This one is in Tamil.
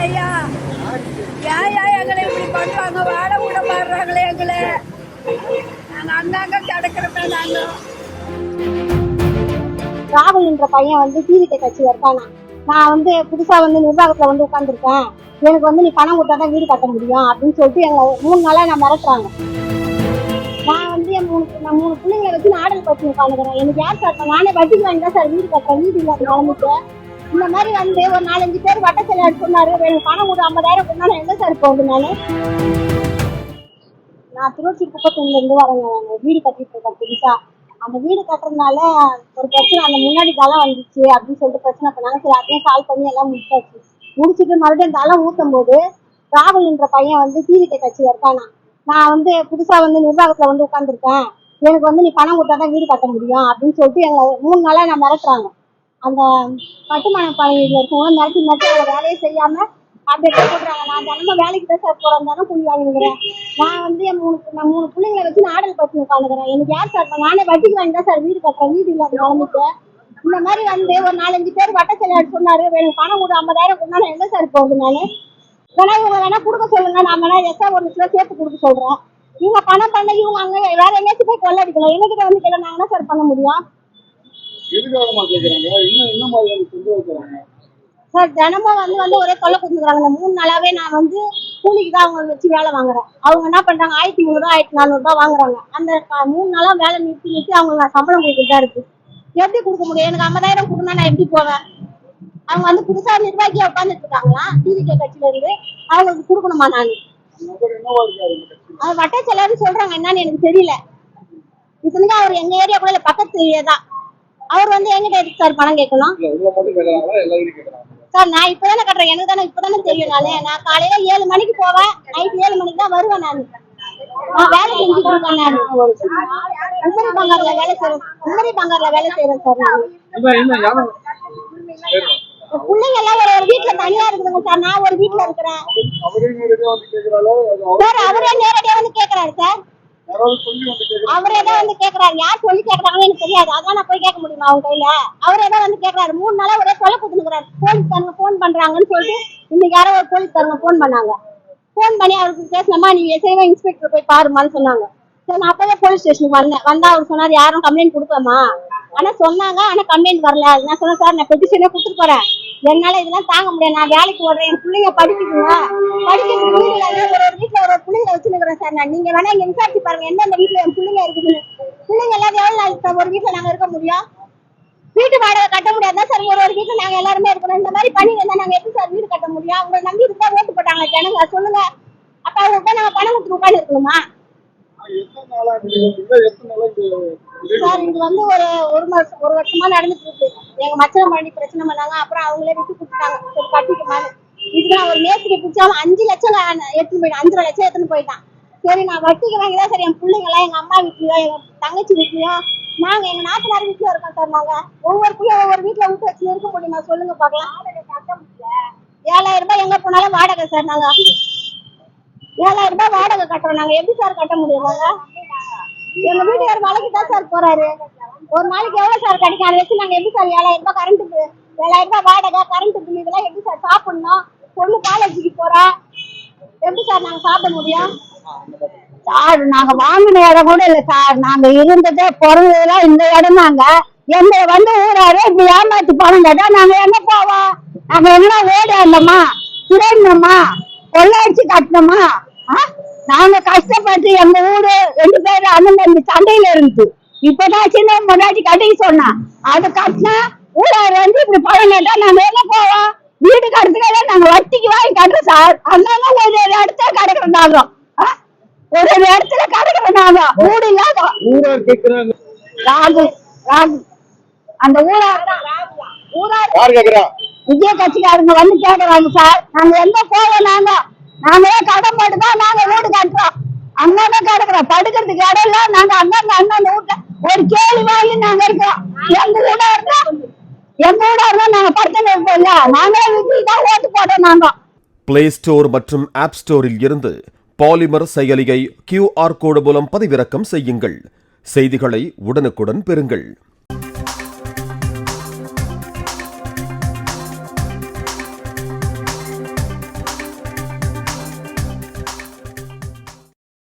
ஐயா எங்களை இப்படி பண்ணுவாங்க, வாழ விட மாறுறாங்களே எங்களை. நாங்கள் அங்கங்க கிடக்கிறோமே. நாங்கள் ராகுல் என்ற பையன் வந்து டிவிகே கட்சியில் இருக்கானா. நான் புதுசா நிர்வாகத்துல உட்காந்துருக்கேன், எனக்கு நீ பணம் கொடுத்தா தான் வீடு கட்ட முடியும் அப்படின்னு சொல்லிட்டு எங்களை 3 நாளா நான் மிரட்டுறாங்க. நான் என் 3 பிள்ளைங்களை வச்சு நான் ஆடல் பற்றி உட்காந்துக்கிறேன். எனக்கு யார் சார், நானே வட்டிக்கு வாங்கி தான் சார் வீடு கட்டுறேன், வீடு இல்லாத நிலைமைக்கு. இந்த மாதிரி ஒரு 4-5 பேர் வட்ட செல்லாடு சொன்னாரு, எனக்கு பணம் கொடு 50,000 கொடுத்தா எங்க சார் போகுது. நான் திருவொற்றியூர் குப்பத்தூர்ல இருந்து வரேங்க. நான் வீடு கட்டிட்டு இருக்கேன் புதுசா. அந்த வீடு கட்டுறதுனால ஒரு பிரச்சனை, அந்த முன்னாடி தளம் வந்துச்சு அப்படின்னு சொல்லிட்டு பிரச்சனை பண்ணாங்க. சரி, அதையும் சால்வ் பண்ணி எல்லாம் முடிச்சுட்டு மறுபடியும் தளம் ஊற்றும் போது ராகுல் என்ற பையன் டிவிகே கட்சியில் இருக்கானா. நான் புதுசா நிர்வாகத்துல உட்காந்துருக்கேன், எனக்கு நீ பணம் கொடுத்தா தான் வீடு கட்ட முடியும் அப்படின்னு சொல்லிட்டு எங்களை 3 நாளா நான் மிரட்டுறாங்க. அந்த கட்டுமான பணியில் இருக்கவங்க மிரட்டி அவங்க வேலையை செய்யாம அப்படியே போடுறாங்க. நான் தினமும் வேலைக்கு தான் சார் போறேன், கூலி வாங்கிக்கிறேன். நான் என் 3 பிள்ளைங்களை வச்சு நான் ஆடல் பற்றி உட்காந்துக்கிறேன். எனக்கு யார் சார், நானே வட்டிக்கு வாங்கி தான் சார் வீடு கட்டுறேன், வீடு இல்லாத நிலைமைக்கு. இந்த மாதிரி ஒரு 4-5 பேர் வட்ட செல்லாடு சொன்னாரு, எனக்கு பணம் கொடு 50,000 கொடுத்தா எங்க சார் போகுது. வேணா இவங்க வேணா கொடுக்க சொல்லுங்க, நான் வேணா எஸ்ஆ 1 லட்சம் சேர்த்து கொடுக்க சொல்றேன். இவங்க பணம் பண்ண இவங்க அங்க வேற எங்கேயாச்சும் போய் கொள்ளடிக்கலாம், எங்ககிட்ட கேட்க நாங்க என்ன சார் பண்ண முடியும் சார். தினமும் ஒரே தொல்லை கொடுத்துக்கிறாங்க. இந்த 3 நாளாவே நான் கூலிக்கு தான் அவங்க வச்சு வேலை வாங்குறேன். அவங்க என்ன பண்றாங்க, 1300 1400 வாங்குறாங்க. அந்த 3 நாளா வேலை நிறுத்தி அவங்க நான் சம்பளம் கொடுத்துட்டு தான் இருக்கு. எப்படி கொடுக்க முடியும்? எனக்கு 50,000 கொடுத்தா நான் எப்படி போவேன்? அவங்க புதுசா நிர்வாகியா உட்காந்துட்டு இருக்காங்களா டிவிகே கட்சியில இருந்து, அவங்களுக்கு கொடுக்கணுமா? நான் அது வட்ட செல்லாதுன்னு சொல்றாங்க, என்னன்னு எனக்கு தெரியல. இதுக்கு அவர் எங்க ஏரியா கூட பக்கத்து ஏரியா தான். அவர் எங்கிட்ட எதுக்கு சார் பணம் கேட்கணும் சார்? நான் இப்பதானே கட்டுறேன், எனக்கு தானே இப்பதானே தெரியும். நான் காலையில 7 மணிக்கு போவேன், நைட் 7 மணிக்கு தான் வருவேன். நான் வேலை செஞ்சுட்டு இருக்கேன். நான் உமரி பங்கார்ல வேலை செய்யறேன் சார். பிள்ளைங்க எல்லாம் ஒரு வீட்டுல தனியா இருக்குதுங்க சார், நான் ஒரு வீட்டுல இருக்கிறேன் சார். அவரே நேரடியா கேக்குறாரு சார், அவரே தான் கேக்குறாரு. யார் சொல்லி கேக்குறாங்கன்னு எனக்கு தெரியாது, அதான் நான் போய் கேட்க முடியுமா அவங்க கையில? அவரே தான் கேக்குறாரு. 3 நாளா ஒரே கொலை கொடுத்துக்கிறாரு. போலீஸ்காரங்க போன் பண்றாங்கன்னு சொல்லிட்டு இன்னைக்கு யாரோ ஒரு போலீஸ்காரங்க போன் பண்ணாங்க. போன் பண்ணி அவருக்கு பேசினமா, நீ எஸ்ஐவா இன்ஸ்பெக்டர் போய் பாருமான்னு சொன்னாங்க. சரி, நான் அப்பவே போலீஸ் ஸ்டேஷனுக்கு வந்தா அவர் சொன்னாரு, யாரும் கம்ப்ளைண்ட் கொடுக்கலாமா? ஆனா சொன்னாங்க, ஆனா கம்ப்ளைண்ட் வரல. நான் சொன்னேன், சார் நான் பெட்டிஷனே கொடுத்துட்டு போறேன், என்னால இதெல்லாம் தாங்க முடியாது, நான் வேலைக்கு ஓடுறேன், என் பிள்ளைங்க படிக்குதுங்க, படிக்கிறதுக்கு வீடு இல்லாத ஒரு வீட்டுல ஒரு பிள்ளைங்க வச்சுருக்கிறேன் சார். நான் நீங்க வேணா இங்க விசாரிச்சு பாருங்க எந்தெந்த வீட்டுல என் பிள்ளைங்க இருக்குதுன்னு. பிள்ளைங்க எல்லாம் எவ்வளவு நாள் ஒரு வீட்டுல நாங்க இருக்க முடியும்? வீட்டு வாடகை கட்ட முடியாதுதான் சார். ஒரு வீட்டுல நாங்க எல்லாருமே இருக்கணும். இந்த மாதிரி பண்ணி இருந்தா நாங்க எப்படி சார் வீடு கட்ட முடியும்? உங்களை நம்பி இருந்தா ஓட்டு போட்டாங்க ஜனங்க, சொல்லுங்க. அப்ப அவங்கள்ட்ட நாங்க பணம் கொடுத்து உட்காந்து இருக்கணுமா சார்? இது ஒரு வருஷமா நடந்துட்டு இருக்கு. எங்க மச்சனம் பண்ணி பிரச்சனை பண்ணாங்க, அப்புறம் அவங்களே விட்டு கொடுத்துட்டாங்க. சரி கட்டிக்குமான்னு. இதுக்கு நான் ஒரு மேஸ்திரி பிடிச்சாலும் 5 லட்சம் எடுத்துன்னு போயிட்டான், 5.5 லட்சம் எடுத்துன்னு போயிட்டான். சரி, நான் வட்டிக்கு வாங்கிதான் சார் என் பிள்ளைங்களாம் எங்க அம்மா வீட்லயும் எங்க தங்கச்சி வீட்லயும் நாங்க எங்க நாத்தனார் வீட்டுல இருக்கோம் சார். நாங்க ஒவ்வொரு பிள்ளையும் ஒவ்வொரு வீட்டுல விட்டு வச்சு இருக்க முடியுமா சொல்லுங்க பாக்கலாம்? 7,000 ரூபாய் எங்க போனாலும் வாடகை சார். நாங்க 7,000 ரூபாய் வாடகை கட்டுறோம். நாங்க எப்படி சார் கட்ட முடியும்? எங்க வீட்டுக்காரர் வேலைக்கு தான் சார் போறாரு. ஒரு நாளைக்கு எவ்வளவு சார் கிடைக்கும்? அதை வச்சு நாங்க எப்படி சார் 7,000 ரூபாய் கரண்ட்டுக்கு, 7,000 ரூபாய் வாடகை, கரண்ட் பில், இதெல்லாம் எப்படி சார் சாப்பிடணும்? பொண்ணு காலேஜுக்கு போறா, எப்படி சார் நாங்க சாப்பிட முடியும் சார்? நாங்க வாங்கின இடம் கூட இல்ல சார். நாங்க இருந்ததே பிறந்ததெல்லாம் இந்த இடம் தாங்க. எங்களை ஊராரு இப்படி ஏமாத்தி பணம் கேட்டா நாங்க எங்க போவோம்? நாங்க எங்கன்னா ஓடி ஆடணுமா, திருடணுமா, கொள்ளையடிச்சு கட்டணுமா? நாங்க கஷ்டப்பட்டு எங்க ஊரு 2 பேரும் அண்ணன் தம்பி சண்டையில இருந்து இப்பதான் சின்ன முன்னாடி கட்டிக்க சொன்னா, அது கட்டினா ஊராரு இப்படி பணம் கேட்டா நாங்க எங்க போவோம்? வீடு கட்டுறதுக்காக நாங்க வட்டிக்கு வாங்கி கட்டுறோம் சார். அதனால ஒரு இடத்துல கிடைக்கிறோம், ஒரு இடத்துல கிடைக்கிறோம். வீடு இல்லாத ராகுல் அந்த விஜய கட்சிக்காரங்க கேக்குறாங்க சார். நாங்க எங்க போவோம்? நாங்களே கடன் போட்டுதான் நாங்க வீடு கட்டுறோம். அங்கதான் கிடக்குறோம், படுக்கிறதுக்கு இடம் இல்ல. நாங்க அண்ணன் வீட்டுல ஒரு கேள்வி வாங்கி நாங்க இருக்கோம். எங்க வீடா இருந்தா நாங்க படுத்துன்னு இருக்கோம்ல, நாங்களே வீட்டுக்கு தான் ஓட்டு போட்டோம். நாங்க பிளே ஸ்டோர் மற்றும் ஆப் ஸ்டோரில் இருந்து பாலிமர் செயலியை QR கோடு மூலம் பதிவிறக்கம் செய்யுங்கள். செய்திகளை உடனுக்குடன் பெறுங்கள்.